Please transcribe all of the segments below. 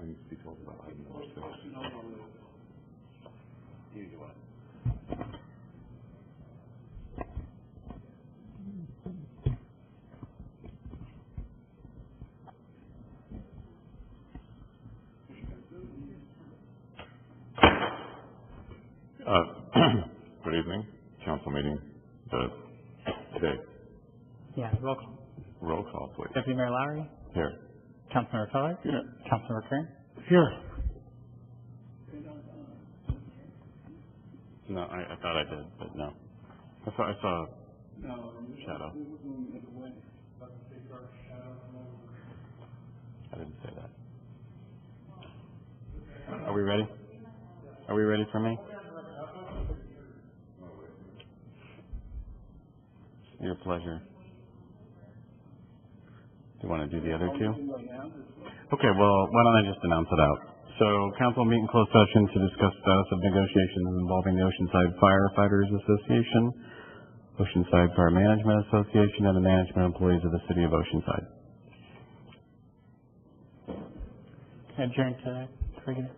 needs to be told about item number 6. You do it. Good evening. Council meeting today. Yeah, roll call. Roll call, please. Deputy Mayor Lowry? Here. Councilmember Feller? Here. Councilmember Kern? Here. No, I thought I did, but no. I saw shadow. I didn't say that. Are we ready? Are we ready for me? Your pleasure. Do you want to do the other two? Okay, well, why don't I just announce it out? So, council will meet in closed session to discuss status of negotiations involving the Oceanside Firefighters Association, Oceanside Fire Management Association, and the management employees of the City of Oceanside. Adjourn to regular.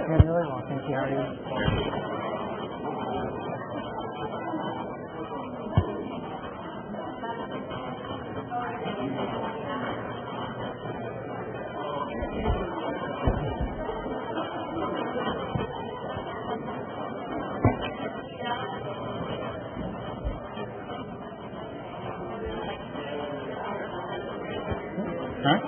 Really well, thank you. How are you? All right.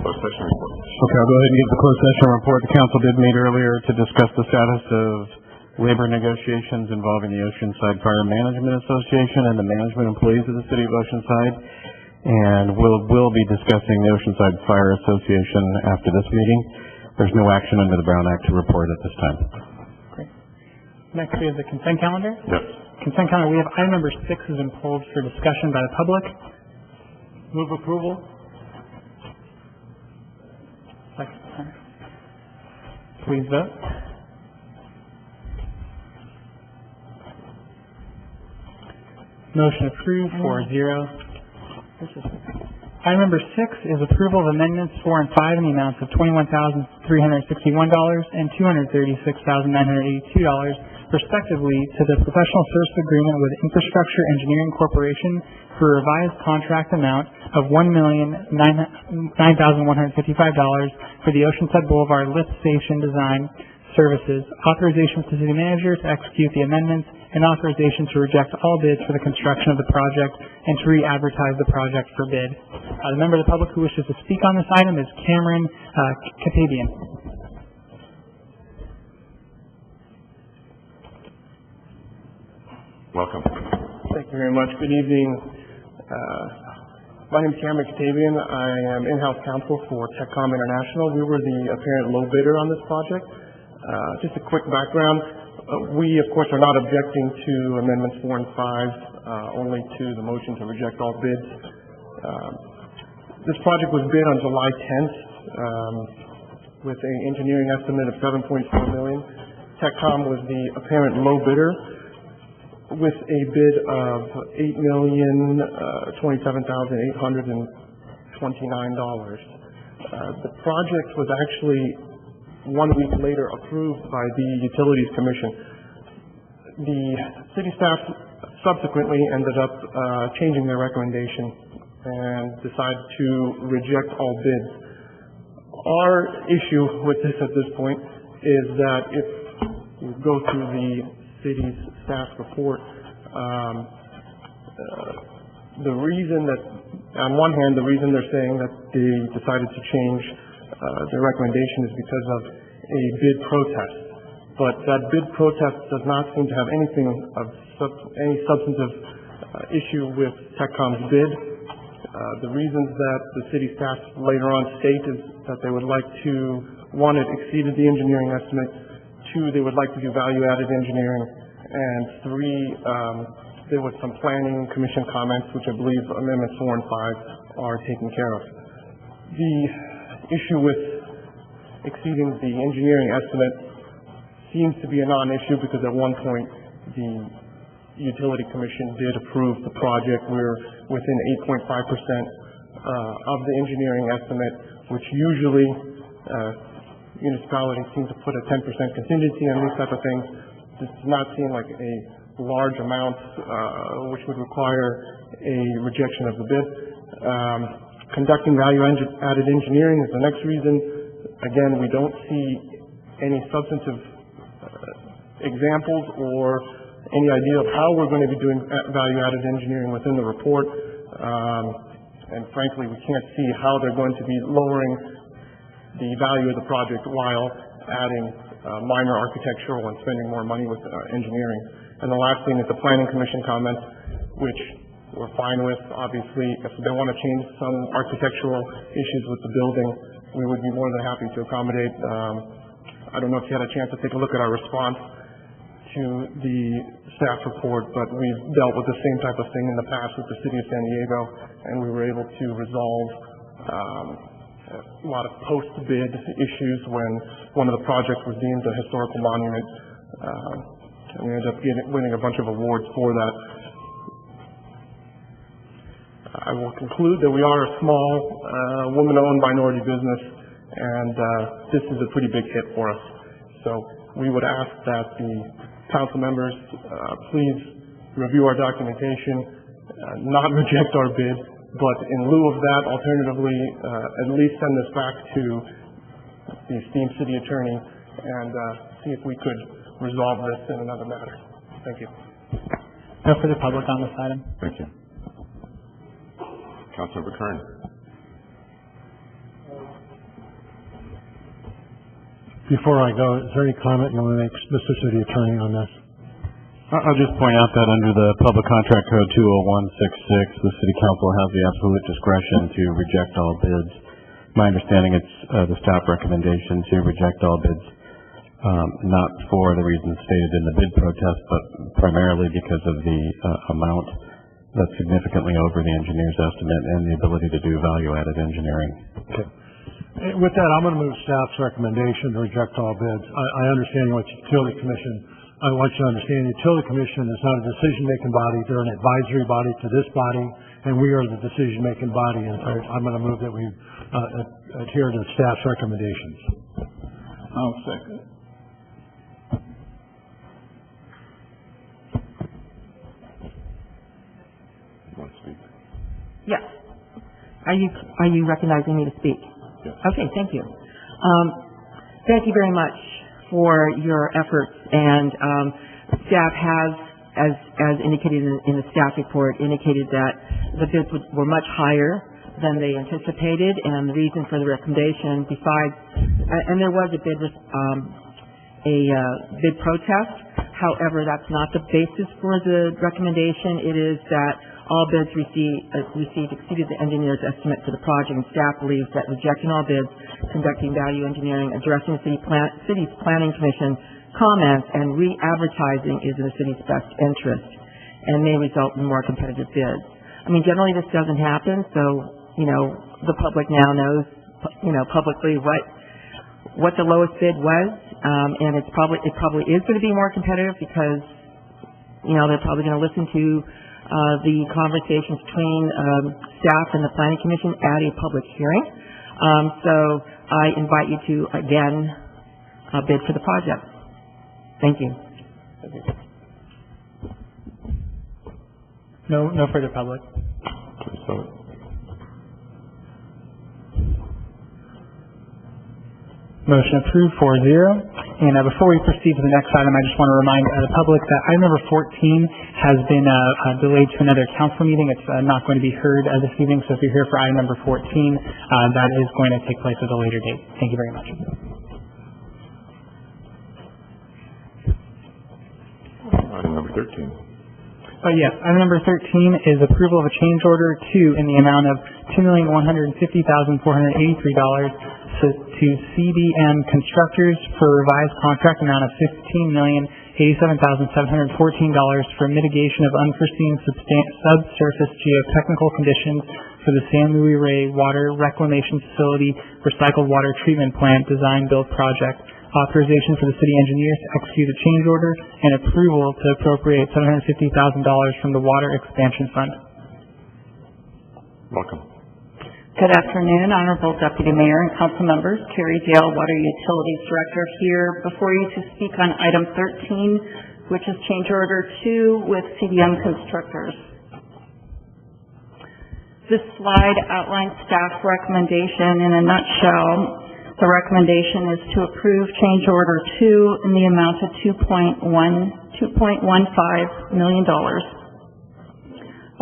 Closed session report. Okay, I'll go ahead and give the closed session report. The council did meet earlier to discuss the status of labor negotiations involving the Oceanside Fire Management Association and the management employees of the City of Oceanside. And we'll be discussing the Oceanside Fire Association after this meeting. There's no action under the Brown Act to report at this time. Great. Next we have the consent calendar. Yes. Consent calendar, we have item number 6 has been pulled for discussion by the public. Move approval. Second. Please vote. Motion approved 4-0. Item number 6 is approval of amendments 4 and 5 in the amounts of $21,361 and $236,982, respectively, to the professional service agreement with Infrastructure Engineering Corporation for a revised contract amount of $1,009,155 for the Oceanside Boulevard Lift Station Design Services, authorization to the city manager to execute the amendments, and authorization to reject all bids for the construction of the project and to re-advertise the project for bid. The member of the public who wishes to speak on this item is Cameron Katabian. Welcome. Thank you very much. Good evening. My name is Cameron Katabian. I am in-house counsel for TechCom International. We were the apparent low bidder on this project. Just a quick background. We, of course, are not objecting to amendments 4 and 5, only to the motion to reject all bids. This project was bid on July 10th with an engineering estimate of $7.4 million. TechCom was the apparent low bidder with a bid of $8,027,829. The project was actually 1 week later approved by the Utilities Commission. The city staff subsequently ended up changing their recommendation and decided to reject all bids. Our issue with this at this point is that if you go through the city's staff report, the reason that, on one hand, the reason they're saying that they decided to change their recommendation is because of a bid protest. but that bid protest does not seem to have anything of any substantive issue with TechCom's bid. The reasons that the city staff later on state is that they would like to, one, it exceeded the engineering estimate, two, they would like to do value-added engineering, and three, there was some planning commission comments, which I believe amendments 4 and 5 are taken care of. The issue with exceeding the engineering estimate seems to be a non-issue because at one point the utility commission did approve the project. We're within 8.5% of the engineering estimate, which usually municipalities seem to put a 10% contingency on these type of things. This does not seem like a large amount, which would require a rejection of the bid. Conducting value-added engineering is the next reason. Again, we don't see any substantive examples or any idea of how we're going to be doing value-added engineering within the report. And frankly, we can't see how they're going to be lowering the value of the project while adding minor architectural and spending more money with engineering. And the last thing is the planning commission comments, which we're fine with. Obviously, if they want to change some architectural issues with the building, we would be more than happy to accommodate. I don't know if you had a chance to take a look at our response to the staff report, but we've dealt with the same type of thing in the past with the city of San Diego, and we were able to resolve a lot of post-bid issues when one of the projects was deemed a historical monument. And we ended up winning a bunch of awards for that. I will conclude that we are a small, woman-owned minority business, and this is a pretty big hit for us. So we would ask that the council members please review our documentation, not reject our bid, but in lieu of that, alternatively, at least send this back to the esteemed city attorney and see if we could resolve this in another matter. Thank you. No further public on this item. Thank you. Councilmember Kern. Before I go, is there any comment you want to make, Mr. City Attorney, on this? I'll just point out that under the Public Contract Code 20166, the City Council has the absolute discretion to reject all bids. My understanding it's the staff recommendation to reject all bids, not for the reasons stated in the bid protest, but primarily because of the amount that's significantly over the engineer's estimate and the ability to do value-added engineering. Okay. With that, I'm going to move staff's recommendation to reject all bids. I understand what Utility Commission. I want you to understand the Utility Commission is not a decision-making body. They're an advisory body to this body, and we are the decision-making body. And so I'm going to move that we adhere to staff's recommendations. I'll second. Yes. Are you recognizing me to speak? Yes. Okay, thank you. Thank you very much for your efforts, and staff has, as indicated in the staff report, indicated that the bids were much higher than they anticipated, and the reason for the recommendation, besides, and there was a bid protest. However, that's not the basis for the recommendation. It is that all bids received exceeded the engineer's estimate for the project, and staff believes that rejecting all bids, conducting value engineering, addressing the city's planning commission comments, and re-advertising is in the city's best interest and may result in more competitive bids. I mean, generally this doesn't happen, so, you know, the public now knows, you know, publicly what the lowest bid was, and it probably is going to be more competitive because, you know, they're probably going to listen to the conversations between staff and the planning commission at a public hearing. So I invite you to again bid for the project. Thank you. No further public. Motion approved 4-0. And before we proceed to the next item, I just want to remind the public that item number 14 has been delayed to another council meeting. It's not going to be heard this evening, so if you're here for item number 14, that is going to take place at a later date. Thank you very much. Item number 13. Yes, item number 13 is approval of a change order 2 in the amount of $2,150,483 to CDM Constructors for a revised contract amount of $15,087,714 for mitigation of unforeseen subsurface geotechnical conditions for the San Luis Rey Water Reclamation Facility Recycled Water Treatment Plant Design Build Project. Authorization for the city engineers to execute a change order and approval to appropriate $750,000 from the Water Expansion Fund. Welcome. Good afternoon, Honorable Deputy Mayor and Council members. Carrie Dale, Water Utilities Director, here before you to speak on item 13, which is change order 2 with CDM Constructors. This slide outlines staff recommendation in a nutshell. The recommendation is to approve change order 2 in the amount of $2.15 million.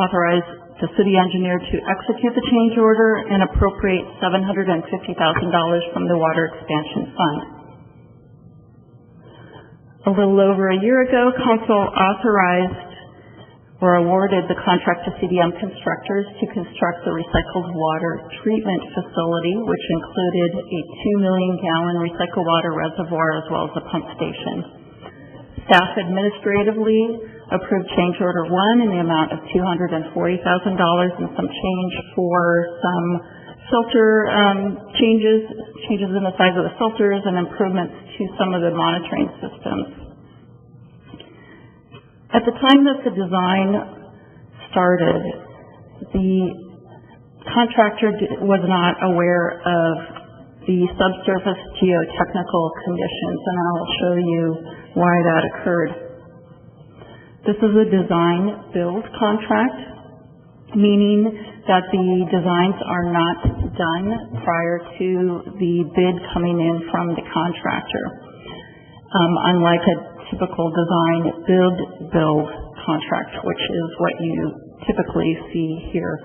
Authorize the city engineer to execute the change order and appropriate $750,000 from the Water Expansion Fund. A little over a year ago, Council authorized or awarded the contract to CDM Constructors to construct the recycled water treatment facility, which included a 2 million gallon recycled water reservoir as well as a pump station. Staff administratively approved change order 1 in the amount of $240,000 and some change for some filter changes in the size of the filters and improvements to some of the monitoring systems. At the time that the design started, the contractor was not aware of the subsurface geotechnical conditions, and I'll show you why that occurred. This is a design-build contract, meaning that the designs are not done prior to the bid coming in from the contractor. Unlike a typical design build contract, which is what you typically see here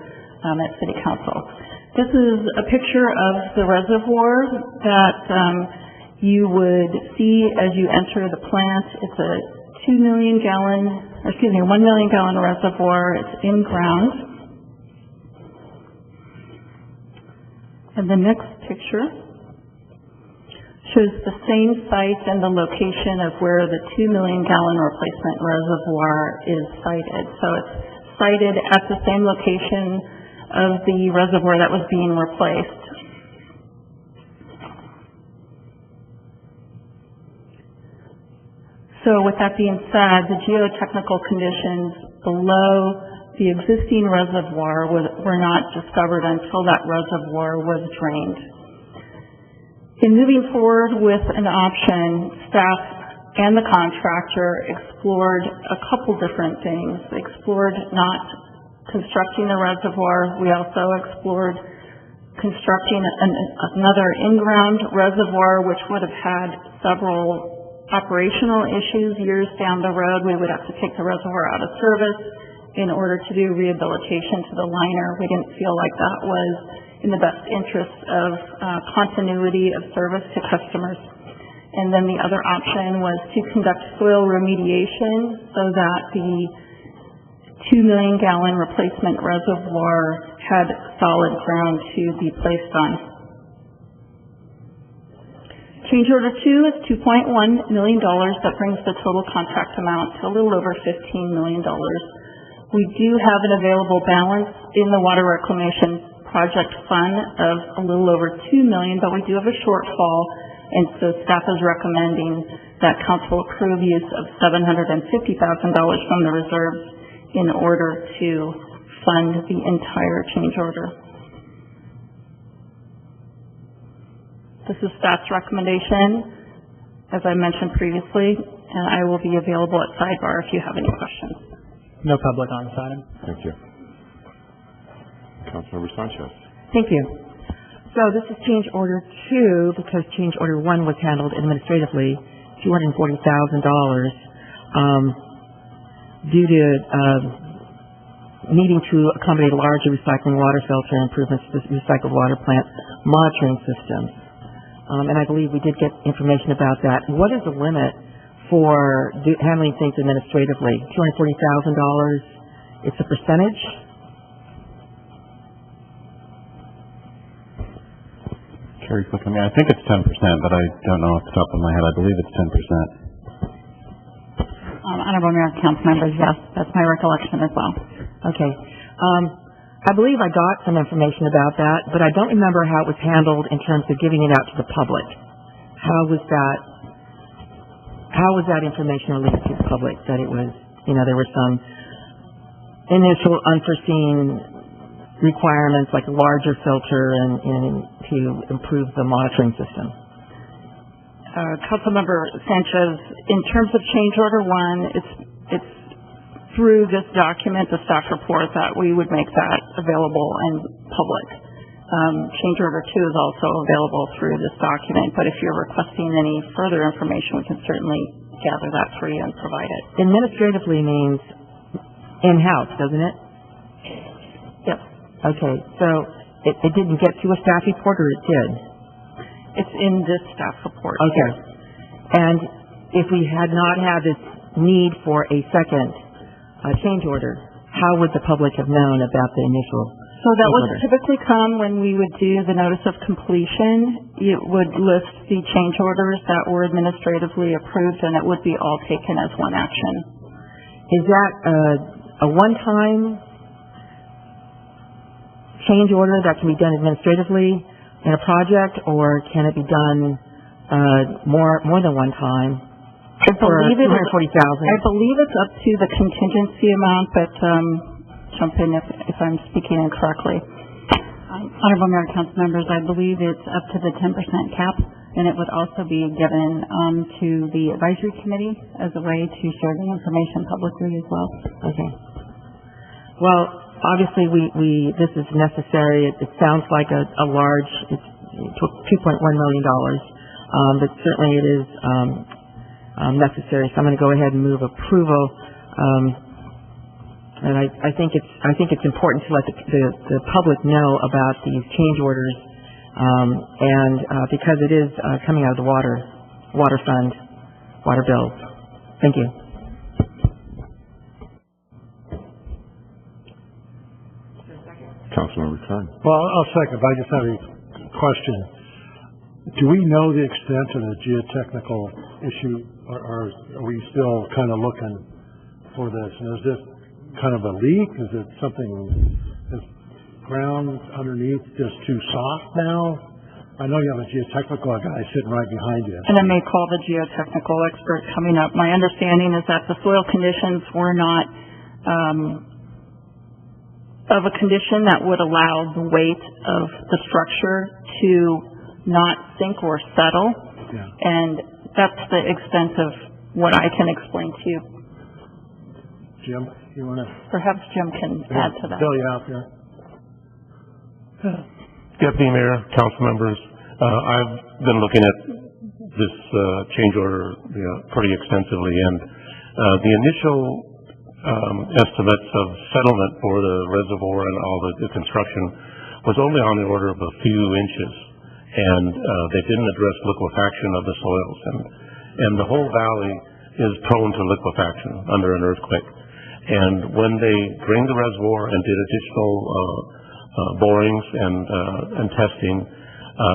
at City Council. This is a picture of the reservoir that you would see as you enter the plant. It's a 1 million gallon reservoir. It's in ground. And the next picture shows the same site and the location of where the 2 million gallon replacement reservoir is sited. So it's sited at the same location of the reservoir that was being replaced. So with that being said, the geotechnical conditions below the existing reservoir were not discovered until that reservoir was drained. In moving forward with an option, staff and the contractor explored a couple different things. They explored not constructing the reservoir. We also explored constructing another in-ground reservoir, which would have had several operational issues years down the road. We would have to take the reservoir out of service in order to do rehabilitation to the liner. We didn't feel like that was in the best interest of continuity of service to customers. And then the other option was to conduct soil remediation so that the 2 million gallon replacement reservoir had solid ground to be placed on. Change order 2 is $2.1 million. That brings the total contract amount to a little over $15 million. We do have an available balance in the Water Reclamation Project Fund of a little over $2 million, but we do have a shortfall, and so staff is recommending that council approve use of $750,000 from the reserves in order to fund the entire change order. This is staff's recommendation, as I mentioned previously, and I will be available at sidebar if you have any questions. No public on this item. Thank you. Councilmember Sanchez. Thank you. So this is change order 2 because change order 1 was handled administratively, $240,000, due to needing to accommodate larger recycling water filter improvements to the recycled water plant monitoring systems. And I believe we did get information about that. What is the limit for handling things administratively. $240,000, it's a percentage? Carrie's looking at me. I think it's 10%, but I don't know off the top of my head. I believe it's 10%. Honorable Mayor, council members, yes, that's my recollection as well. Okay. I believe I got some information about that, but I don't remember how it was handled in terms of giving it out to the public. How was that information released to the public? That it was, there were some initial unforeseen requirements like a larger filter and to improve the monitoring system. Councilmember Sanchez, in terms of change order 1, it's through this document, the staff report, that we would make that available and public. Change order 2 is also available through this document, but if you're requesting any further information, we can certainly gather that for you and provide it. Administratively means in-house, doesn't it? Yes. Okay, so it didn't get to a staff report, or it did? It's in this staff report. Okay. And if we had not had this need for a second change order, how would the public have known about the initial So that would order? typically come when we would do the notice of completion. It would list the change orders that were administratively approved, and it would be all taken as one action. Is that a one-time change order that can be done administratively in a project, or can it be done more than one time? I believe $240,000. I believe it's up to the contingency amount, but jump in if I'm speaking incorrectly. Honorable Mayor, council members, I believe it's up to the 10% cap, and it would also be given to the advisory committee as a way to share the information publicly as well. Okay. Well, obviously, this is necessary. It sounds like a large, it's $2.1 million, but certainly it is necessary. So I'm going to go ahead and move approval. And I think it's important to let the public know about these change orders, and because it is coming out of the water fund, water bills. Thank you. Councilmember Kern. Well, I'll second, but I just have a question. Do we know the extent of the geotechnical issue, or are we still kind of looking for this? And is this kind of a leak? Is it something, is ground underneath just too soft now? I know you have a geotechnical guy sitting right behind you. And I may call the geotechnical expert coming up. My understanding is that the soil conditions were not of a condition that would allow the weight of the structure to not sink or settle. Yeah. And that's the extent of what I can explain to you. Jim, you want to? Perhaps Jim can add to that. Bill, you out there? Deputy Mayor, council members, I've been looking at this change order pretty extensively, and the initial estimates of settlement for the reservoir and all the construction was only on the order of a few inches, and they didn't address liquefaction of the soils, and the whole valley is prone to liquefaction under an earthquake. And when they drained the reservoir and did additional borings and testing,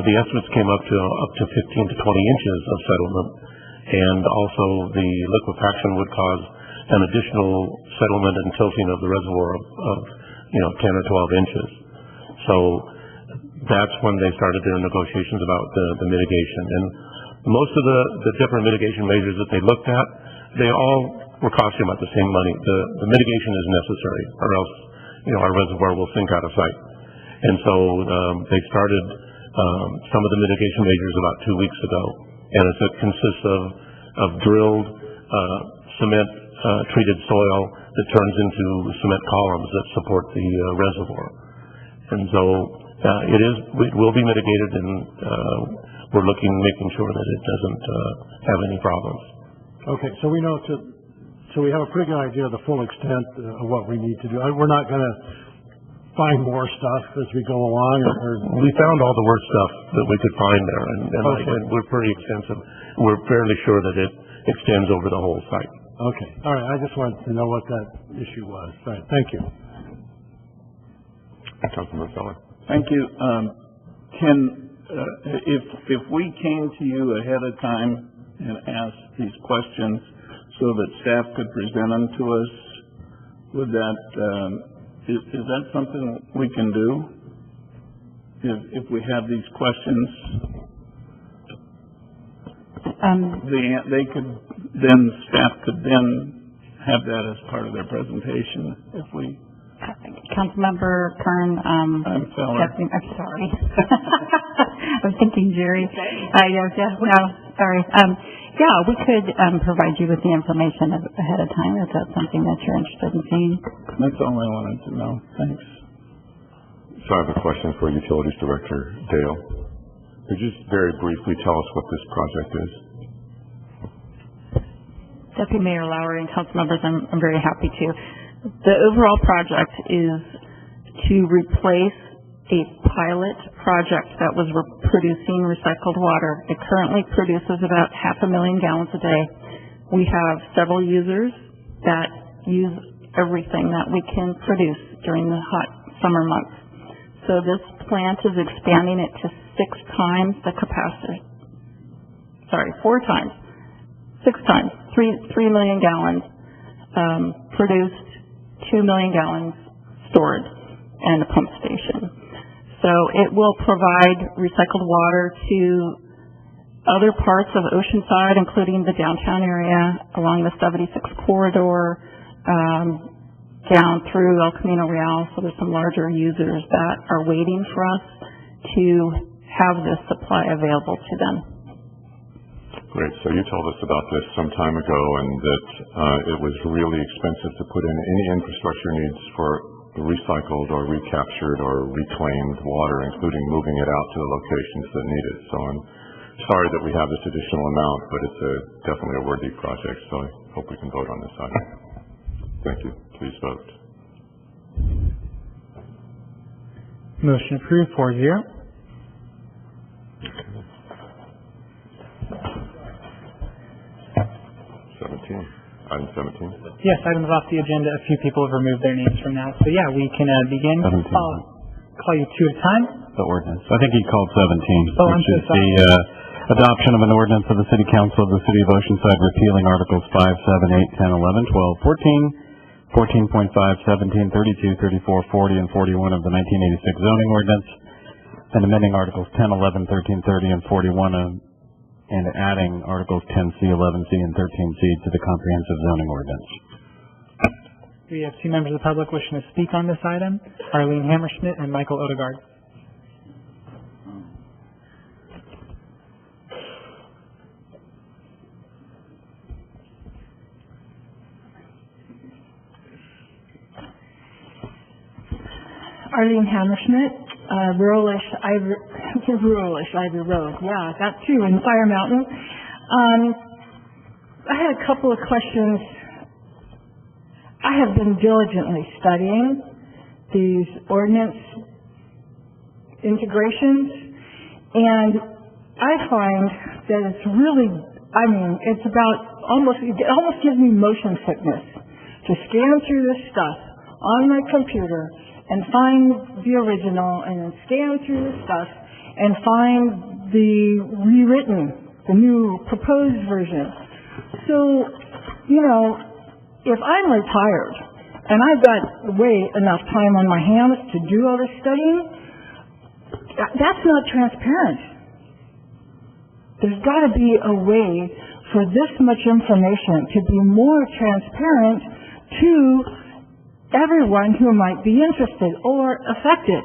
the estimates came up to 15 to 20 inches of settlement, and also the liquefaction would cause an additional settlement and tilting of the reservoir of 10 or 12 inches. So that's when they started their negotiations about the mitigation. And most of the different mitigation measures that they looked at, they all were costing about the same money. The mitigation is necessary, or else our reservoir will sink out of sight. And so they started some of the mitigation measures about 2 weeks ago, and it consists of drilled cement treated soil that turns into cement columns that support the reservoir. And so it will be mitigated, and we're making sure that it doesn't have any problems. Okay, so we know so we have a pretty good idea of the full extent of what we need to do. We're not going to find more stuff as we go along, or we found all the worst stuff that we could find there, and we're pretty extensive. We're fairly sure that extends over the whole site. Okay, all right, I just wanted to know what that issue was. All right, thank you. Councilman Feller. Thank you. If we came to you ahead of time and asked these questions so that staff could present them to us, would that, is that something we can do? If we have these questions, they could, then staff could then have that as part of their presentation if we. Councilmember Kern, I'm Feller. I'm sorry. I'm thinking Jerry. We could provide you with the information ahead of time if that's something that you're interested in seeing. That's all I wanted to know. Thanks. So I have a question for Utilities Director Dale. Could you just very briefly tell us what this project is? Deputy Mayor Lowry and council members, I'm very happy to. The overall project is to replace a pilot project that was producing recycled water. It currently produces about 500,000 gallons a day. We have several users that use everything that we can produce during the hot summer months. So this plant is expanding it to 6 times the capacity. 4 times. 6 times. 3 million gallons produced, 2 million gallons stored, and a pump station. So it will provide recycled water to other parts of Oceanside, including the downtown area, along the 76 corridor, down through El Camino Real. So there's some larger users that are waiting for us to have this supply available to them. Great. So you told us about this some time ago, and that it was really expensive to put in any infrastructure needs for recycled or recaptured or reclaimed water, including moving it out to the locations that need it. So I'm sorry that we have this additional amount, but it's definitely a worthy project, so I hope we can vote on this item. Thank you. Please vote. Motion approved, 4-0. Item 17. Yes, items off the agenda. A few people have removed their names from that. So yeah, we can begin. 17. I'll call you 2 at a time. The ordinance. I think he called 17, I'm which so is sorry. the adoption of an ordinance of the City Council of the City of Oceanside repealing Articles 5, 7, 8, 10, 11, 12, 14, 14.5, 17, 32, 34, 40, and 41 of the 1986 zoning ordinance, and amending Articles 10, 11, 13, 30, and 41 and adding Articles 10C, 11C, and 13C to the comprehensive zoning ordinance. We have 2 members of the public wishing to speak on this item, Arlene Hammerschmidt and Michael Odegaard. Arlene Hammerschmidt, Ruralish Ivy Road. Yeah, that too, in Fire Mountain. I had a couple of questions. I have been diligently studying these ordinance integrations, and I find that it's really, it's about it almost gives me motion sickness to scan through this stuff on my computer and find the original, and then scan through the stuff and find the rewritten, the new proposed version. So, if I'm retired and I've got enough time on my hands to do all this studying, that's not transparent. There's got to be a way for this much information to be more transparent to everyone who might be interested or affected.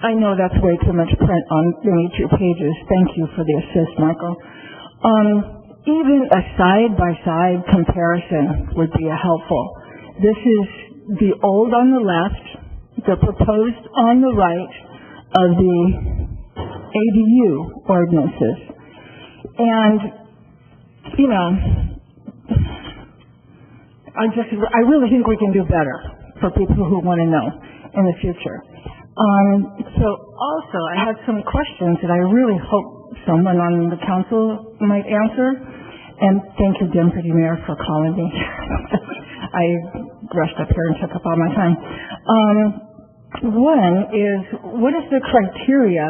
I know that's way too much print on 22 pages. Thank you for the assist, Michael. Even a side-by-side comparison would be helpful. This is the old on the left, the proposed on the right of the ADU ordinances. And, I really think we can do better. for people who want to know in the future. So also, I had some questions that I really hope someone on the council might answer. And thank you, Deputy Mayor, for calling me. I rushed up here and took up all my time. One is, what is the criteria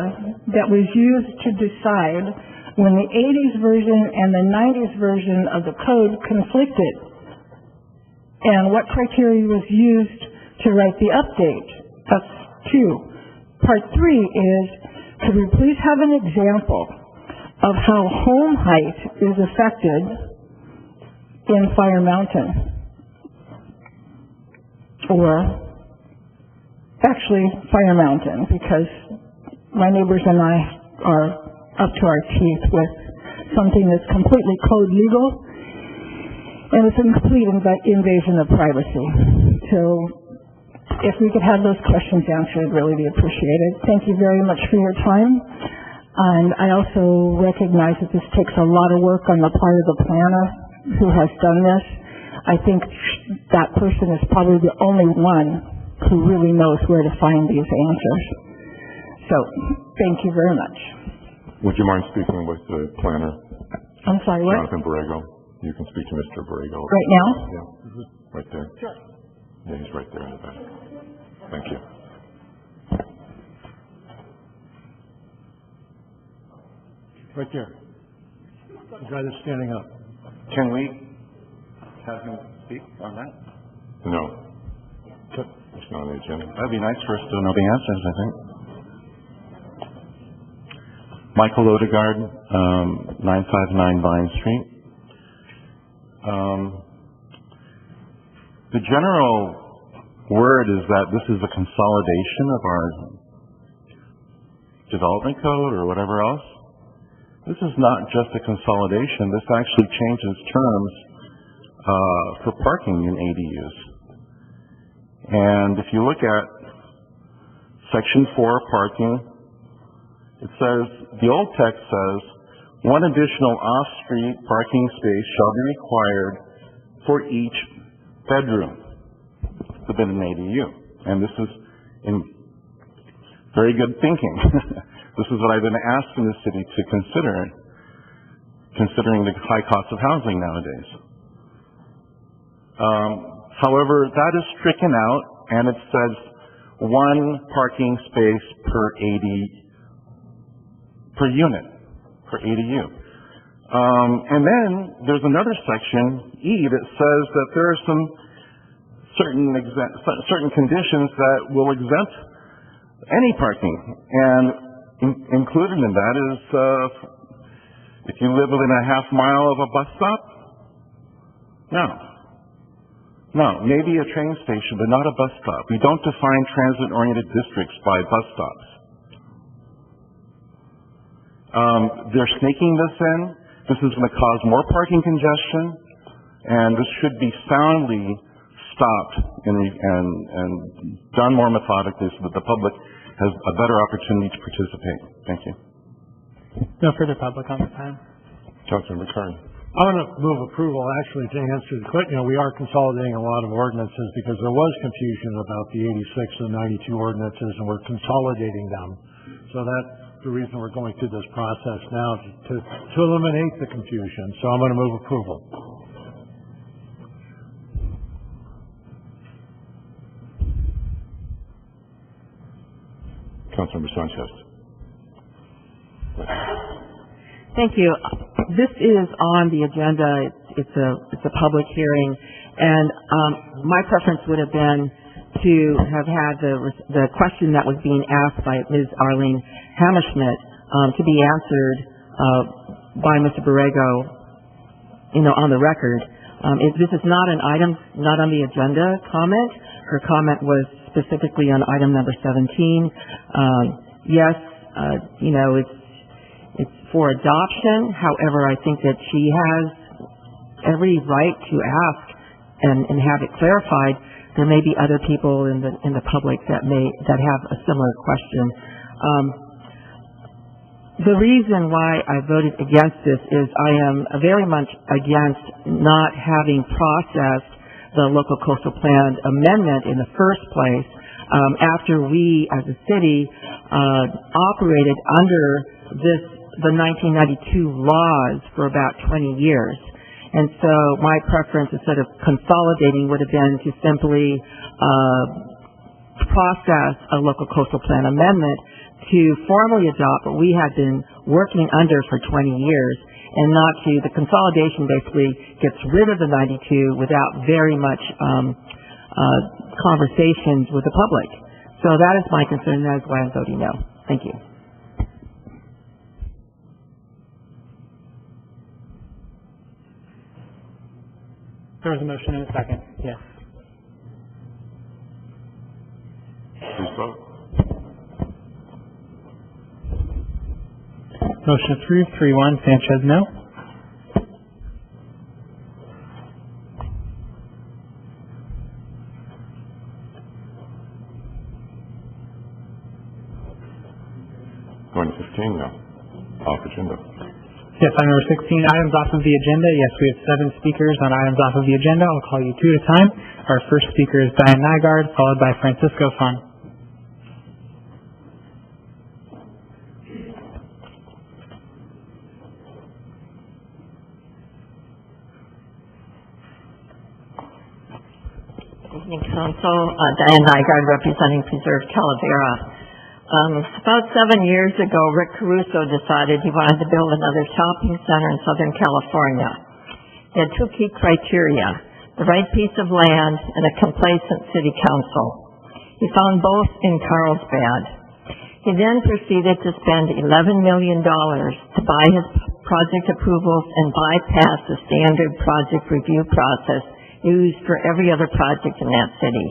that was used to decide when the 80s version and the 90s version of the code conflicted? And what criteria was used to write the update? That's two. Part three is, could we please have an example of how home height is affected in Fire Mountain? Or actually Fire Mountain, because my neighbors and I are up to our teeth with something that's completely code legal, and it's a complete invasion of privacy. So if we could have those questions answered, it'd really be appreciated. Thank you very much for your time. And I also recognize that this takes a lot of work on the part of the planner who has done this. I think that person is probably the only one who really knows where to find these answers. So, thank you very much. Would you mind speaking with the planner? I'm sorry, what? Jonathan Borrego. You can speak to Mr. Borrego. Right now? Yeah, right there. Sure. Yeah, he's right there in the back. Thank you. Right there. The guy that's standing up. Can we have him speak on that? No. It's not on the agenda. That'd be nice for us to know the answers, I think. Michael Odegaard, 959 Vine Street. The general word is that this is a consolidation of our development code or whatever else. This is not just a consolidation. This actually changes terms for parking in ADUs. And if you look at Section 4, parking, it says, the old text says, one additional off-street parking space shall be required for each bedroom within an ADU. And this is in very good thinking. This is what I've been asking the city to consider, considering the high cost of housing nowadays. However, that is stricken out, and it says one parking space per unit, per ADU. And then there's another section, E, that says that there are some certain conditions that will exempt any parking, and included in that is if you live within a half mile of a bus stop. No, maybe a train station, but not a bus stop. We don't define transit-oriented districts by bus stops. They're sneaking this in. This is going to cause more parking congestion, and this should be soundly stopped and done more methodically so that the public has a better opportunity to participate. Thank you. No further public on this time. Councilman McCarty. I'm going to move approval actually to answer the question. We are consolidating a lot of ordinances because there was confusion about the 86 and 92 ordinances, and we're consolidating them. So that's the reason we're going through this process now, to eliminate the confusion. So I'm going to move approval. Councilmember Sanchez. Thank you. This is on the agenda. It's a public hearing, and my preference would have been to have had the question that was being asked by Ms. Arlene Hammerschmidt to be answered by Mr. Borrego, on the record. This is not an item, not on the agenda comment. Her comment was specifically on item number 17. Yes, it's for adoption. However, I think that she has every right to ask and have it clarified. There may be other people in the public that have a similar question. The reason why I voted against this is I am very much against not having processed the local coastal plan amendment in the first place, after we, as a city, operated under the 1992 laws for about 20 years. And so my preference, instead of consolidating, would have been to simply process a local coastal plan amendment to formally adopt what we had been working under for 20 years, and not to, the consolidation basically gets rid of the 92 without very much conversations with the public. So that is my concern, and that is why I'm voting no. Thank you. There was a motion and a second. Yes. Please vote. Motion approved, 3-1. Sanchez, no. Going to 15 now. Off agenda. Yes, item number 16, items off of the agenda. Yes, we have 7 speakers on items off of the agenda. I'll call you 2 at a time. Our first speaker is Diane Nygaard, followed by Francisco Fun. Evening, Council. Diane Nygaard, representing Preserve Calavera. About 7 years ago, Rick Caruso decided he wanted to build another shopping center in Southern California. He had 2 key criteria: the right piece of land and a complacent city council. He found both in Carlsbad. He then proceeded to spend $11 million to buy his project approvals and bypass the standard project review process used for every other project in that city.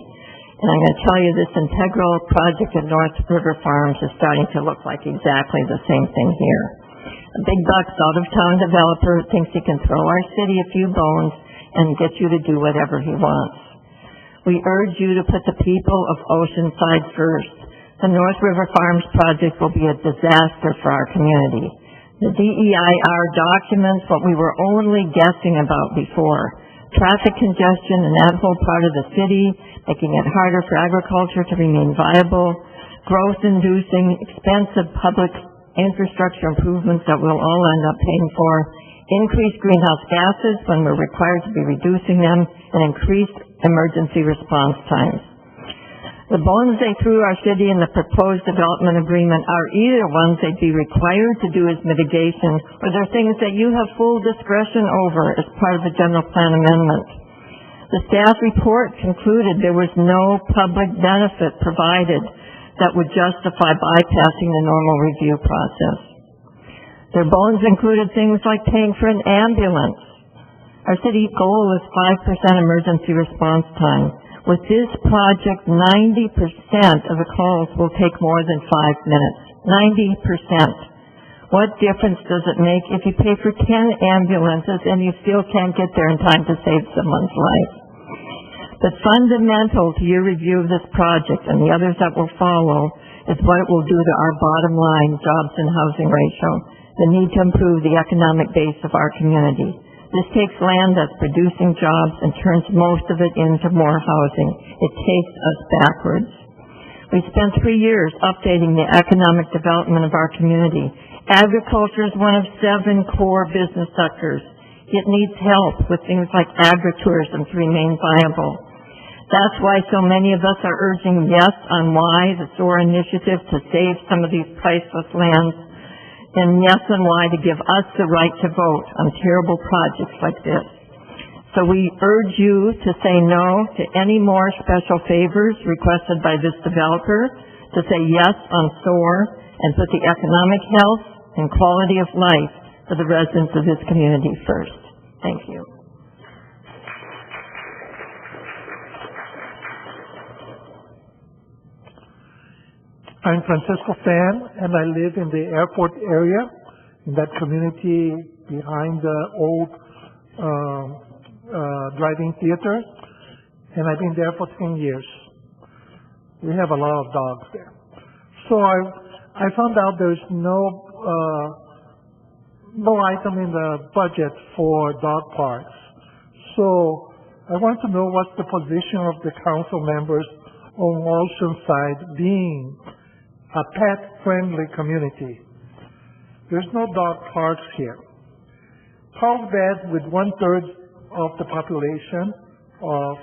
And I'm going to tell you, this integral project at North River Farms is starting to look like exactly the same thing here. A big bucks out-of-town developer thinks he can throw our city a few bones and get you to do whatever he wants. We urge you to put the people of Oceanside first. The North River Farms project will be a disaster for our community. The DEIR documents what we were only guessing about before: traffic congestion in that whole part of the city, making it harder for agriculture to remain viable, growth-inducing, expensive public infrastructure improvements that we'll all end up paying for, increased greenhouse gases when we're required to be reducing them, and increased emergency response times. The bones they threw our city in the proposed development agreement are either ones they'd be required to do as mitigation, or they're things that you have full discretion over as part of the general plan amendment. The staff report concluded there was no public benefit provided that would justify bypassing the normal review process. Their bones included things like paying for an ambulance. Our city goal is 5% emergency response time. With this project, 90% of the calls will take more than 5 minutes. 90%. What difference does it make if you pay for 10 ambulances and you still can't get there in time to save someone's life? But fundamental to your review of this project and the others that will follow is what it will do to our bottom line jobs and housing ratio, the need to improve the economic base of our community. This takes land that's producing jobs and turns most of it into more housing. It takes us backwards. We spent 3 years updating the economic development of our community. Agriculture is one of 7 core business sectors. It needs help with things like agritourism to remain viable. That's why so many of us are urging yes on why, the SOAR initiative to save some of these priceless lands, and yes on why to give us the right to vote on terrible projects like this. So we urge you to say no to any more special favors requested by this developer, to say yes on SOAR, and put the economic health and quality of life for the residents of this community first. Thank you. I'm Francisco Fan, and I live in the airport area, in that community behind the old drive-in theater, and I've been there for 10 years. We have a lot of dogs there. So I found out there's no item in the budget for dog parks. So I want to know what's the position of the council members on Oceanside being a pet-friendly community. There's no dog parks here. Carlsbad, with 1/3 of the population of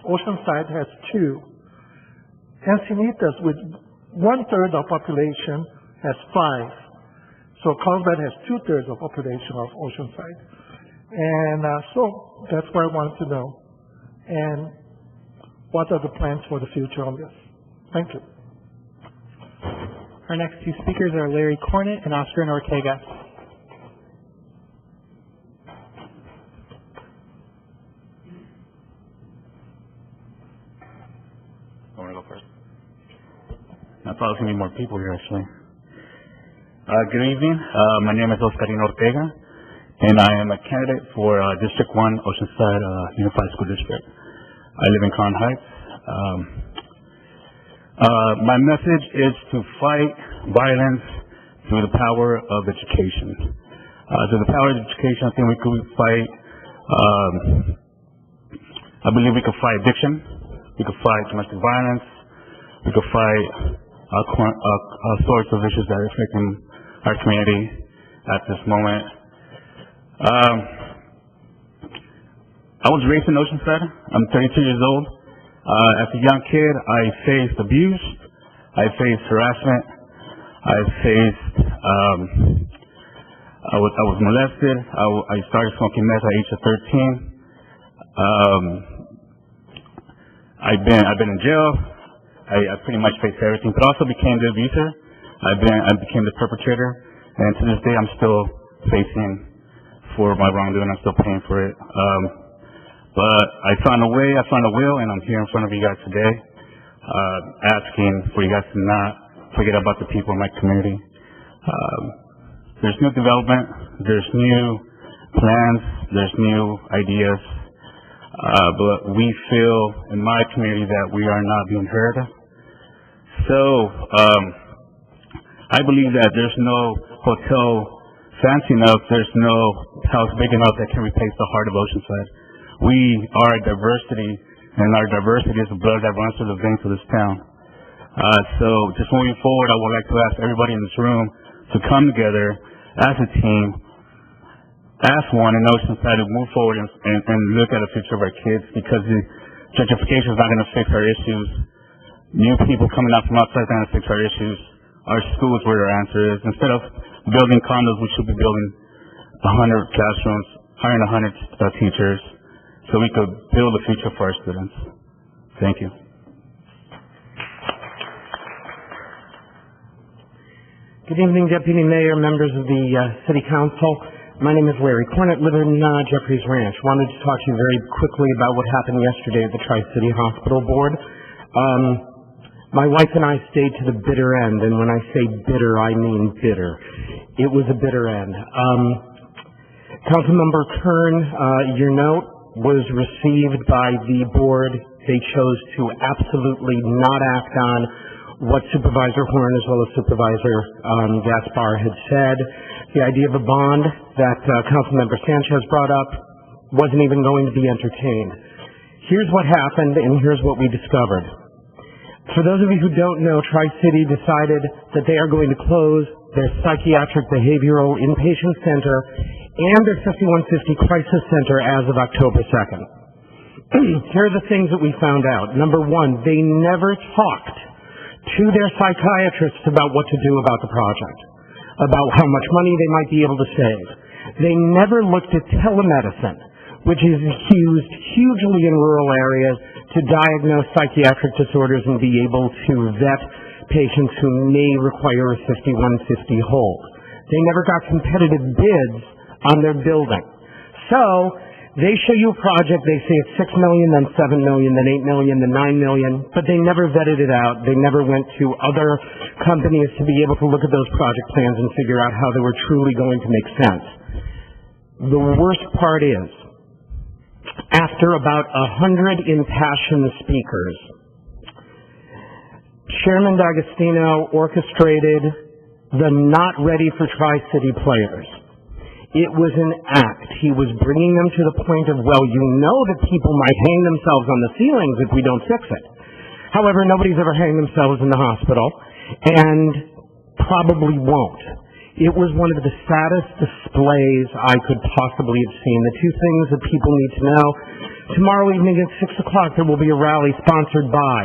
Oceanside, has 2. Encinitas, with 1/3 of population, has 5. So Carlsbad has 2/3 of population of Oceanside. And so that's what I wanted to know. And what are the plans for the future on this? Thank you. Our next two speakers are Larry Cornett and Oscar Ortega. I want to go first. I thought there was going to be more people here, actually. Good evening. My name is Oscar Ortega, and I am a candidate for District 1, Oceanside Unified School District. I live in Crown Heights. My message is to fight violence through the power of education. Through the power of education, I think we could fight, I believe we could fight addiction, we could fight domestic violence, we could fight all sorts of issues that are affecting our community at this moment. I was raised in Oceanside. I'm 32 years old. As a young kid, I faced abuse, I faced harassment, I faced, I was molested, I started smoking meth at the age of 13. I've been in jail, I pretty much faced everything, but also became the abuser. I became the perpetrator, and to this day I'm still facing for my wrongdoing, I'm still paying for it. But I found a way, I found a will, and I'm here in front of you guys today, asking for you guys to not forget about the people in my community. There's new development, there's new plans, there's new ideas, but we feel in my community that we are not being heard. So, I believe that there's no hotel fancy enough, there's no house big enough that can replace the heart of Oceanside. We are diversity, and our diversity is the blood that runs through the veins of this town. So just moving forward, I would like to ask everybody in this room to come together as a team, as one in Oceanside, to move forward and look at the future of our kids, because the gentrification is not going to fix our issues. New people coming out from outside is not going to fix our issues. Our school is where our answer is. Instead of building condos, we should be building 100 classrooms, hiring 100 teachers, so we could build a future for our students. Thank you. Good evening, Deputy Mayor, members of the City Council. My name is Larry Cornett, live in Jeffries Ranch. Wanted to talk to you very quickly about what happened yesterday at the Tri-City Hospital Board. My wife and I stayed to the bitter end, and when I say bitter, I mean bitter. It was a bitter end. Councilmember Kern, your note was received by the board. They chose to absolutely not act on what Supervisor Horn as well as Supervisor Gaspar had said. The idea of a bond that Councilmember Sanchez brought up wasn't even going to be entertained. Here's what happened, and here's what we discovered. For those of you who don't know, Tri-City decided that they are going to close their psychiatric behavioral inpatient center and their 5150 crisis center as of October 2nd. Here are the things that we found out. Number one, they never talked to their psychiatrists about what to do about the project, about how much money they might be able to save. They never looked at telemedicine, which is used hugely in rural areas to diagnose psychiatric disorders and be able to vet patients who may require a 5150 hold. They never got competitive bids on their building. So, they show you a project, they say it's $6 million, then $7 million, then $8 million, then $9 million, but they never vetted it out. They never went to other companies to be able to look at those project plans and figure out how they were truly going to make sense. The worst part is, after about 100 impassioned speakers, Chairman D'Agostino orchestrated the not ready for Tri-City players It was an act. He was bringing them to the point of, well, you know that people might hang themselves on the ceilings if we don't fix it. However, nobody's ever hanged themselves in the hospital, and probably won't. It was one of the saddest displays I could possibly have seen. The two things that people need to know: tomorrow evening at 6 o'clock there will be a rally sponsored by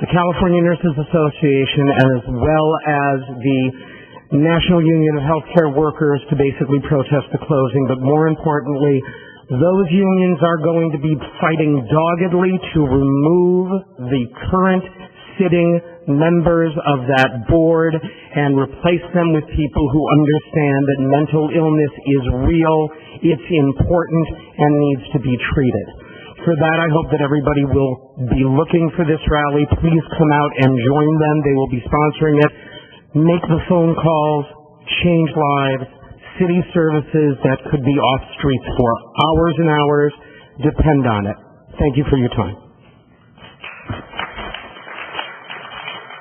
the California Nurses Association as well as the National Union of Healthcare Workers to basically protest the closing. But more importantly, those unions are going to be fighting doggedly to remove the current sitting members of that board and replace them with people who understand that mental illness is real, it's important, and needs to be treated. For that, I hope that everybody will be looking for this rally. Please come out and join them. They will be sponsoring it. Make the phone calls, change lives, city services that could be off streets for hours and hours. Depend on it. Thank you for your time.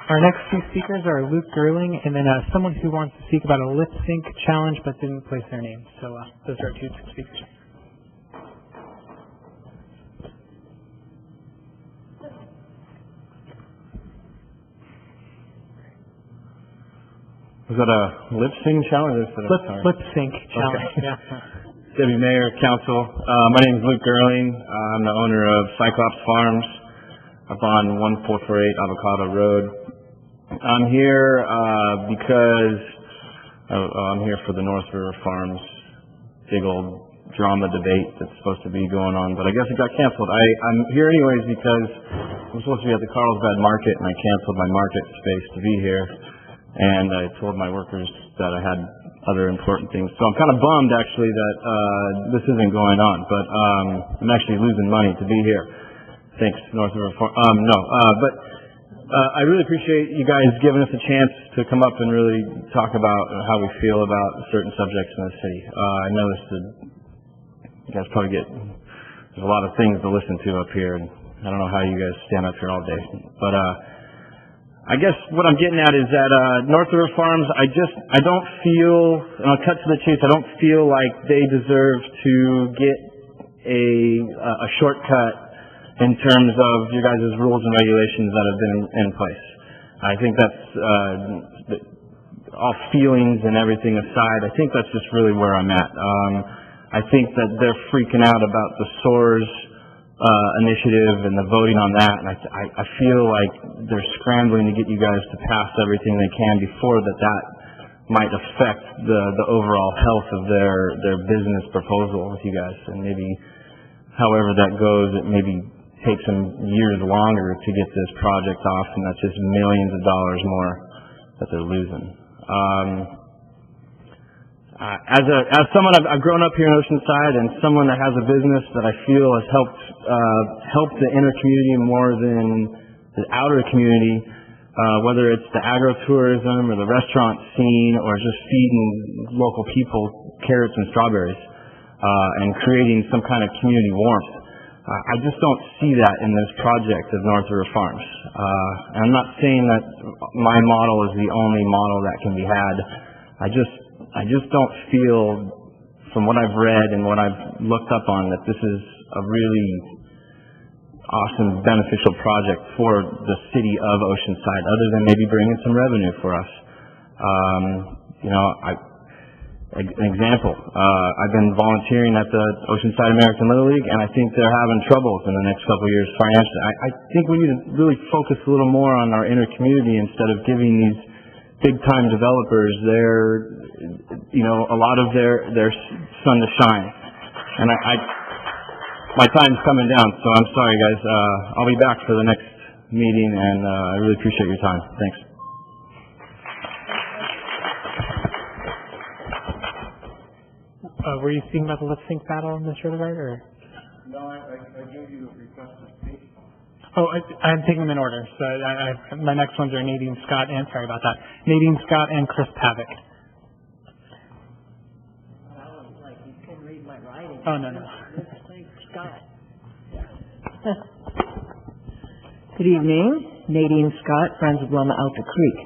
Our next two speakers are Luke Gerling and then someone who wants to speak about a lip sync challenge but didn't place their name. So those are our two speakers. Was that a lip sync challenge? Lip sync challenge, okay. yeah. Deputy Mayor, Council, my name is Luke Gerling. I'm the owner of Cyclops Farms up on 1448 Avocado Road. I'm here because I'm here for the North River Farms big old drama debate that's supposed to be going on, but I guess it got canceled. I'm here anyways because I'm supposed to be at the Carlsbad Market, and I canceled my market space to be here, and I told my workers that I had other important things. So I'm kind of bummed, actually, that this isn't going on, but I'm actually losing money to be here. Thanks, North River Farms. I really appreciate you guys giving us a chance to come up and really talk about how we feel about certain subjects in the city. I noticed that you guys probably there's a lot of things to listen to up here, and I don't know how you guys stand up here all day. But I guess what I'm getting at is that North River Farms, I don't feel, and I'll cut to the chase, I don't feel like they deserve to get a shortcut in terms of your guys' rules and regulations that have been in place. I think that's, all feelings and everything aside, I think that's just really where I'm at. I think that they're freaking out about the SOARS initiative and the voting on that, and I feel like they're scrambling to get you guys to pass everything they can before that might affect the overall health of their business proposal with you guys. And maybe however that goes, it maybe takes them years longer to get this project off, and that's just millions of dollars more that they're losing. As someone, I've grown up here in Oceanside, and someone that has a business that I feel has helped the inner community more than the outer community, whether it's the agro-tourism or the restaurant scene or just feeding local people carrots and strawberries and creating some kind of community warmth. I just don't see that in this project of North River Farms. And I'm not saying that my model is the only model that can be had. I just don't feel, from what I've read and what I've looked up on, that this is a really awesome, beneficial project for the city of Oceanside, other than maybe bringing some revenue for us. An example, I've been volunteering at the Oceanside American Little League, and I think they're having troubles in the next couple of years financially. I think we need to really focus a little more on our inner community instead of giving these big-time developers a lot of their sun to shine. And my time's coming down, so I'm sorry, guys. I'll be back for the next meeting, and I really appreciate your time. Thanks. Were you speaking about the lip sync battle, Mr. Odegaard, or? No, I gave you a request to speak. Oh, I'm taking them in order. So my next ones are Nadine Scott and, sorry about that, Nadine Scott and Chris Pavick. You can read my writing. Oh, no. Scott. Good evening. Nadine Scott, Friends of Loma Alta Creek.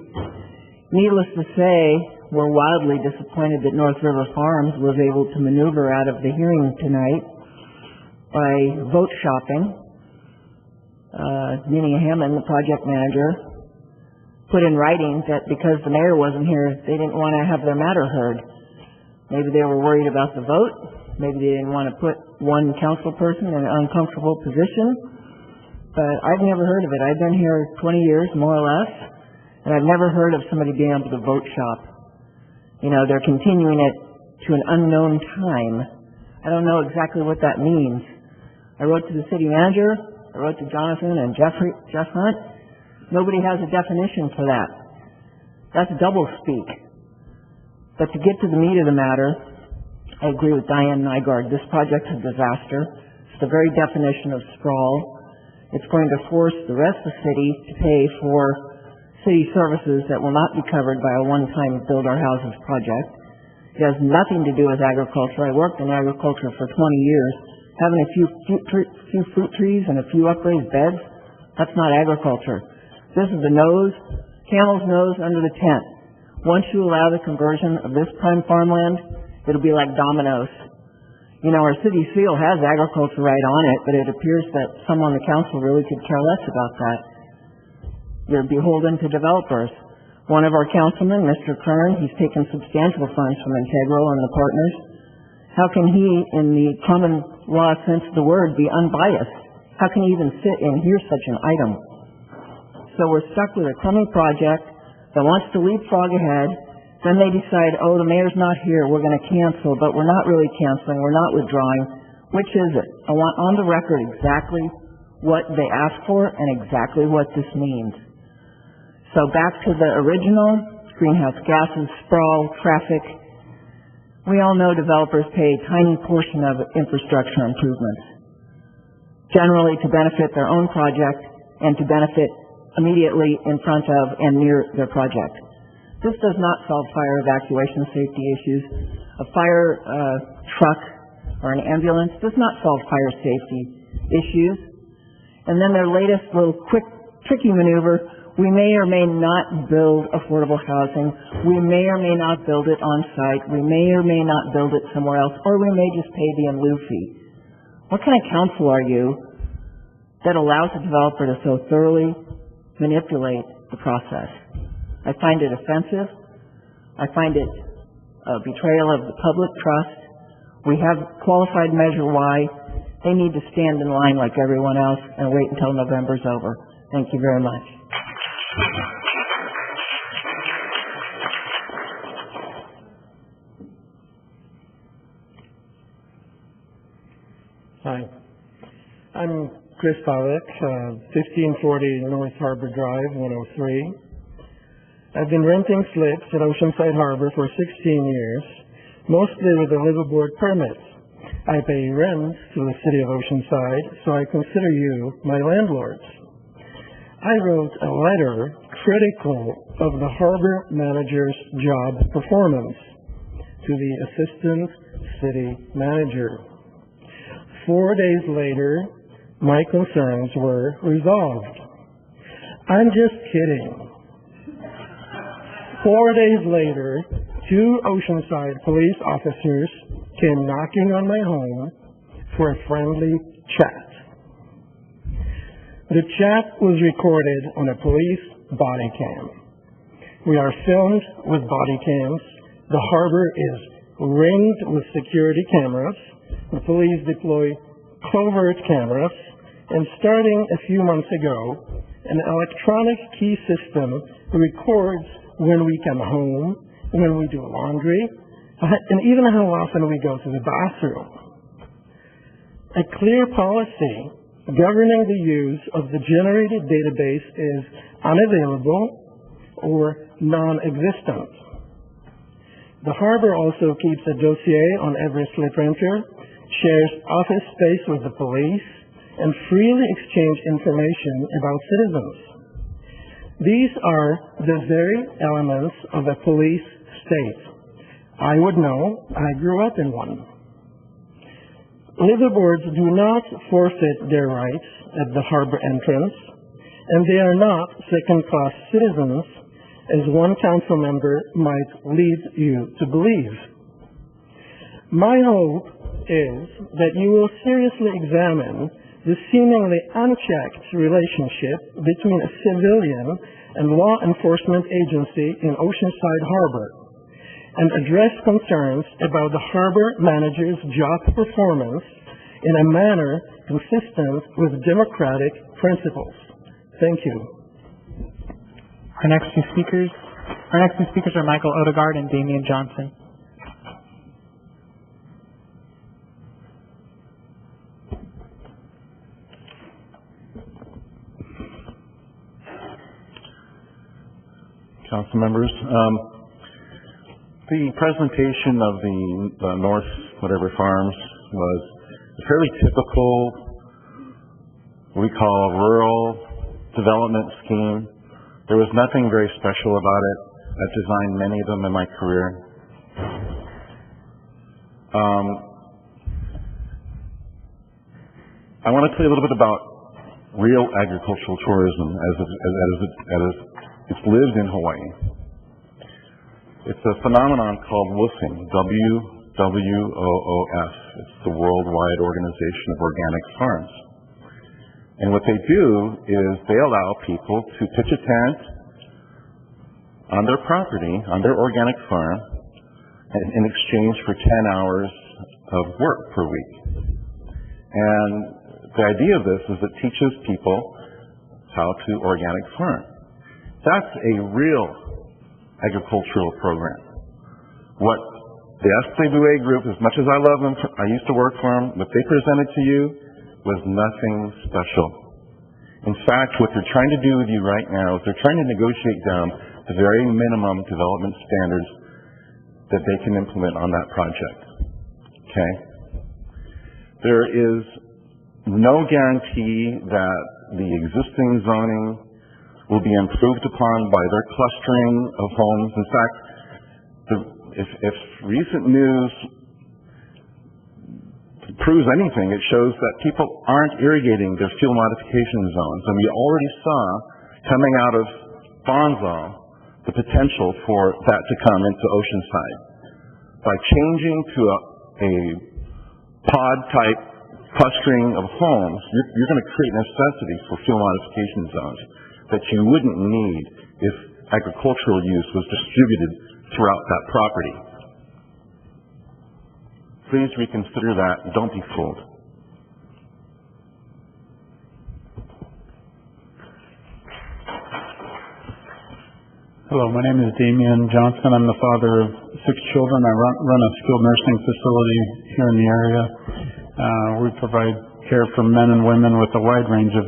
Needless to say, we're wildly disappointed that North River Farms was able to maneuver out of the hearing tonight by vote shopping. Nina Hammond, the project manager, put in writing that because the mayor wasn't here, they didn't want to have their matter heard. Maybe they were worried about the vote. Maybe they didn't want to put one council person in an uncomfortable position. But I've never heard of it. I've been here 20 years, more or less, and I've never heard of somebody being able to vote shop. You know, they're continuing it to an unknown time. I don't know exactly what that means. I wrote to the city manager, I wrote to Jonathan and Jeff Hunt. Nobody has a definition for that. That's double speak. But to get to the meat of the matter, I agree with Diane Nygaard. This project's a disaster. It's the very definition of sprawl. It's going to force the rest of the city to pay for city services that will not be covered by a one-time build our houses project. It has nothing to do with agriculture. I worked in agriculture for 20 years. Having a few fruit trees and a few upraised beds, that's not agriculture. This is the nose, camel's nose under the tent. Once you allow the conversion of this prime farmland, it'll be like dominoes. You know, our city seal has agriculture right on it, but it appears that some on the council really could care less about that. You're beholden to developers. One of our councilmen, Mr. Kern, he's taken substantial funds from Integral and the partners. How can he, in the common law sense of the word, be unbiased? How can he even sit and hear such an item? So we're stuck with a crummy project that wants to leapfrog ahead. Then they decide, oh, the mayor's not here, we're going to cancel, but we're not really canceling, we're not withdrawing. Which is it? I want on the record exactly what they asked for and exactly what this means. So back to the original, greenhouse gases, sprawl, traffic. We all know developers pay a tiny portion of infrastructure improvements, generally to benefit their own project and to benefit immediately in front of and near their project. This does not solve fire evacuation safety issues. A fire truck or an ambulance does not solve fire safety issues. And then their latest little quick, tricky maneuver, we may or may not build affordable housing. We may or may not build it on site. We may or may not build it somewhere else. Or we may just pay the in lieu fee. What kind of council are you that allows a developer to so thoroughly manipulate the process? I find it offensive. I find it a betrayal of the public trust. We have qualified Measure Y. They need to stand in line like everyone else and wait until November's over. Thank you very much. Hi. I'm Chris Pollack, 1540 North Harbor Drive, 103. I've been renting slips at Oceanside Harbor for 16 years, mostly with a liveaboard permit. I pay rent to the city of Oceanside, so I consider you my landlords. I wrote a letter critical of the harbor manager's job performance to the assistant city manager. 4 days later, my concerns were resolved. I'm just kidding. 4 days later, 2 Oceanside police officers came knocking on my home for a friendly chat. The chat was recorded on a police body cam. We are filmed with body cams. The harbor is ringed with security cameras. The police deploy covert cameras. And starting a few months ago, an electronic key system records when we come home, when we do laundry, and even how often we go to the bathroom. A clear policy governing the use of the generated database is unavailable or non-existent. The harbor also keeps a dossier on every slip renter, shares office space with the police, and freely exchange information about citizens. These are the very elements of a police state. I would know. I grew up in one. Liveaboards do not forfeit their rights at the harbor entrance, and they are not second-class citizens as one council member might lead you to believe. My hope is that you will seriously examine the seemingly unchecked relationship between a civilian and law enforcement agency in Oceanside Harbor and address concerns about the harbor manager's job performance in a manner consistent with democratic principles. Thank you. Our next two speakers are Michael Odegaard and Damian Johnson. Council members, the presentation of the North whatever farms was a fairly typical, what we call a rural development scheme. There was nothing very special about it. I've designed many of them in my career. I want to tell you a little bit about real agricultural tourism as it's lived in Hawaii. It's a phenomenon called WWOOF, W-W-O-O-F. It's the Worldwide Organization of Organic Farms. And what they do is they allow people to pitch a tent on their property, on their organic farm, in exchange for 10 hours of work per week. And the idea of this is it teaches people how to organic farm. That's a real agricultural program. What the SWA group, as much as I love them, I used to work for them, what they presented to you was nothing special. In fact, what they're trying to do with you right now is they're trying to negotiate down the very minimum development standards that they can implement on that project. Okay? There is no guarantee that the existing zoning will be improved upon by their clustering of homes. In fact, if recent news proves anything, it shows that people aren't irrigating their fuel modification zones. And we already saw, coming out of Bonzal, the potential for that to come into Oceanside. By changing to a pod-type clustering of homes, you're going to create necessity for fuel modification zones that you wouldn't need if agricultural use was distributed throughout that property. Please reconsider that. Don't be fooled. Hello, my name is Damian Johnson. I'm the father of 6 children. I run a skilled nursing facility here in the area. We provide care for men and women with a wide range of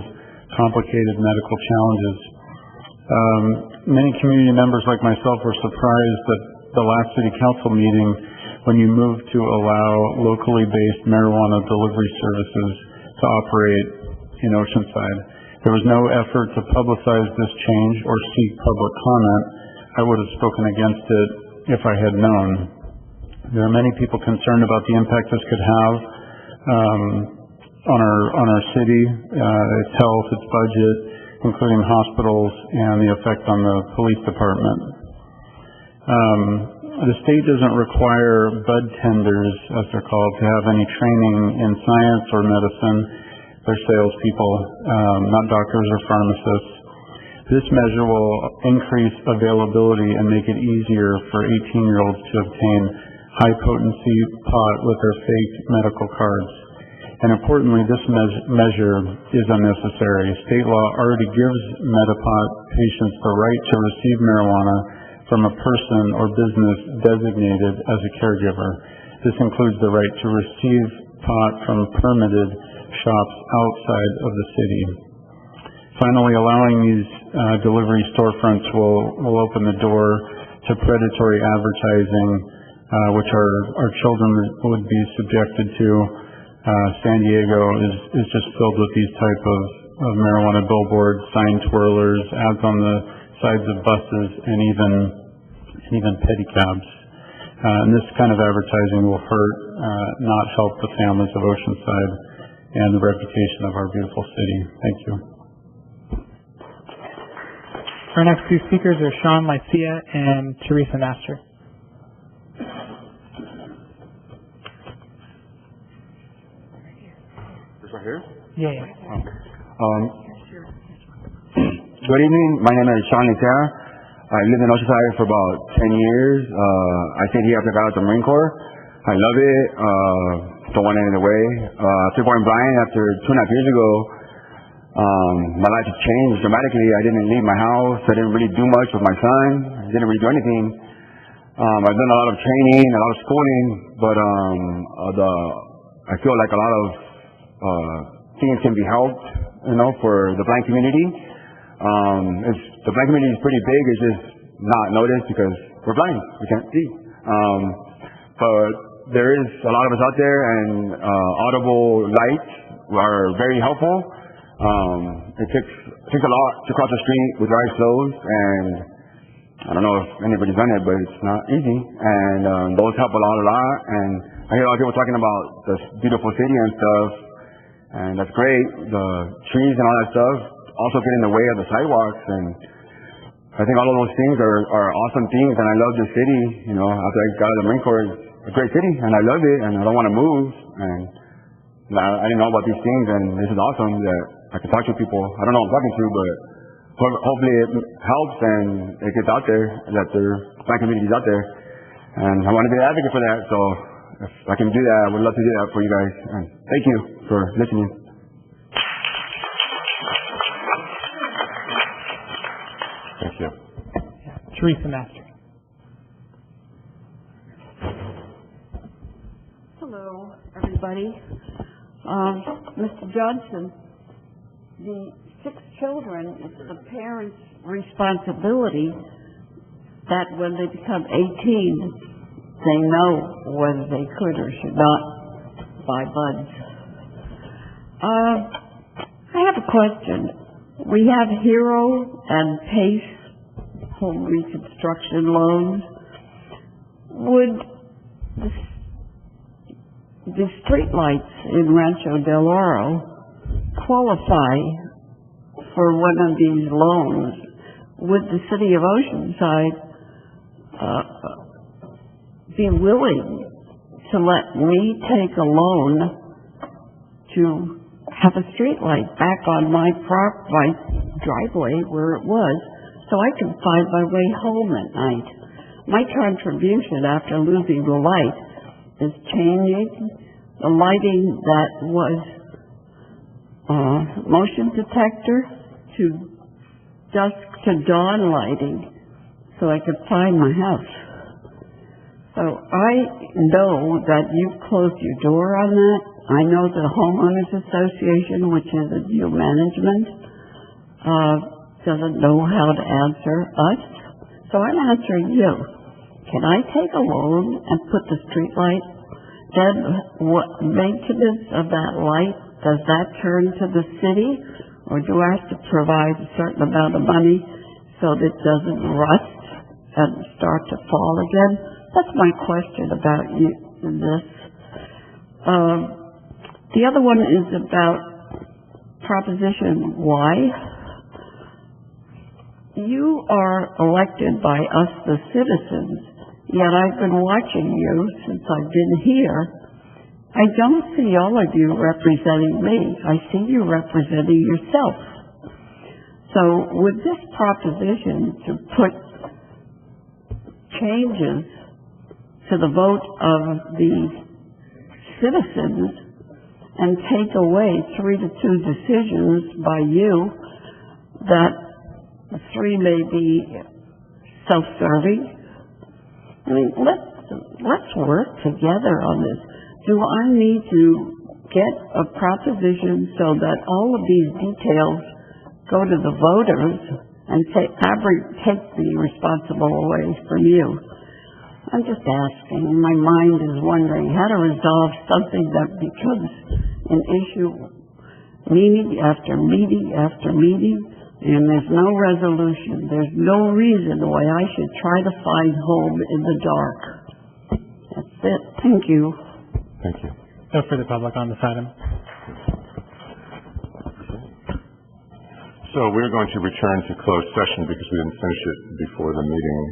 complicated medical challenges. Many community members like myself were surprised at the last city council meeting when you moved to allow locally based marijuana delivery services to operate in Oceanside. There was no effort to publicize this change or seek public comment. I would have spoken against it if I had known. There are many people concerned about the impact this could have on our city, its health, its budget, including hospitals, and the effect on the police department. The state doesn't require bud tenders, as they're called, to have any training in science or medicine. They're salespeople, not doctors or pharmacists. This measure will increase availability and make it easier for 18-year-olds to obtain high-potency pot with their fake medical cards. And importantly, this measure is unnecessary. State law already gives Medipot patients the right to receive marijuana from a person or business designated as a caregiver. This includes the right to receive pot from permitted shops outside of the city. Finally, allowing these delivery storefronts will open the door to predatory advertising, which our children would be subjected to. San Diego is just filled with these type of marijuana billboards, sign twirlers, ads on the sides of buses, and even pedicabs. And this kind of advertising will hurt, not help the families of Oceanside and the reputation of our beautiful city. Thank you. Our next two speakers are Sean Lycia and Teresa Master. This right here? Yeah. Good evening. My name is Sean Lycia. I lived in Oceanside for about 10 years. I stayed here after I got out of the Marine Corps. I love it. Don't want it in the way. After going blind after 2.5 years ago, my life has changed dramatically. I didn't leave my house. I didn't really do much with my son. I didn't really do anything. I've done a lot of training, a lot of schooling, but I feel like a lot of things can be helped, for the blind community. The blind community is pretty big. It's just not noticed because we're blind. We can't see. But there is a lot of us out there, and audible lights are very helpful. It takes a lot to cross the street with your eyes closed, and I don't know if anybody's done it, but it's not easy. And those help a lot. And I hear a lot of people talking about this beautiful city and stuff, and that's great. The trees and all that stuff also get in the way of the sidewalks, and I think all of those things are awesome things. And I love this city. After I got out of the Marine Corps, it's a great city, and I love it, and I don't want to move. And I didn't know about these things, and this is awesome that I can talk to people. I don't know who I'm talking to, but hopefully it helps and it gets out there, that there are blind communities out there. And I want to be an advocate for that, so if I can do that, I would love to do that for you guys. And thank you for listening. Thank you. Teresa Master. Hello, everybody. Mr. Johnson, the 6 children, it's the parents' responsibility that when they become 18, they know whether they could or should not buy buds. I have a question. We have HERO and PACE home reconstruction loans. Would the streetlights in Rancho Del Oro qualify for one of these loans? Would the city of Oceanside be willing to let me take a loan to have a streetlight back on my driveway where it was, so I can find my way home at night? My contribution after losing the light is changing the lighting that was motion detector to dusk to dawn lighting so I could find my house. So I know that you've closed your door on that. I know the Homeowners Association, which is a deal management, doesn't know how to answer us. So I'm answering you. Can I take a loan and put the street light? Then what maintenance of that light, does that turn to the city? Or do I have to provide a certain amount of money so that it doesn't rust and start to fall again? That's my question about this. The other one is about Proposition Y. You are elected by us, the citizens, yet I've been watching you since I've been here. I don't see all of you representing me. I see you representing yourself. So with this proposition to put changes to the vote of the citizens and take away 3-2 decisions by you, that 3 may be self-serving. I mean, let's work together on this. Do I need to get a proposition so that all of these details go to the voters and take the responsible away from you? I'm just asking. My mind is wondering how to resolve something that becomes an issue meeting after meeting after meeting, and there's no resolution. There's no reason why I should try to find home in the dark. That's it. Thank you. Thank you. No further public on this item. So we're going to return to closed session because we didn't finish it before the meeting.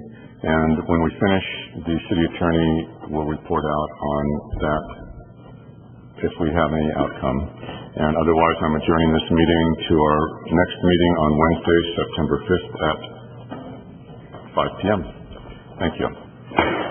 And when we finish, the city attorney will report out on that if we have any outcome. And otherwise, I'm adjourning this meeting to our next meeting on Wednesday, September 5th at 5 p.m. Thank you.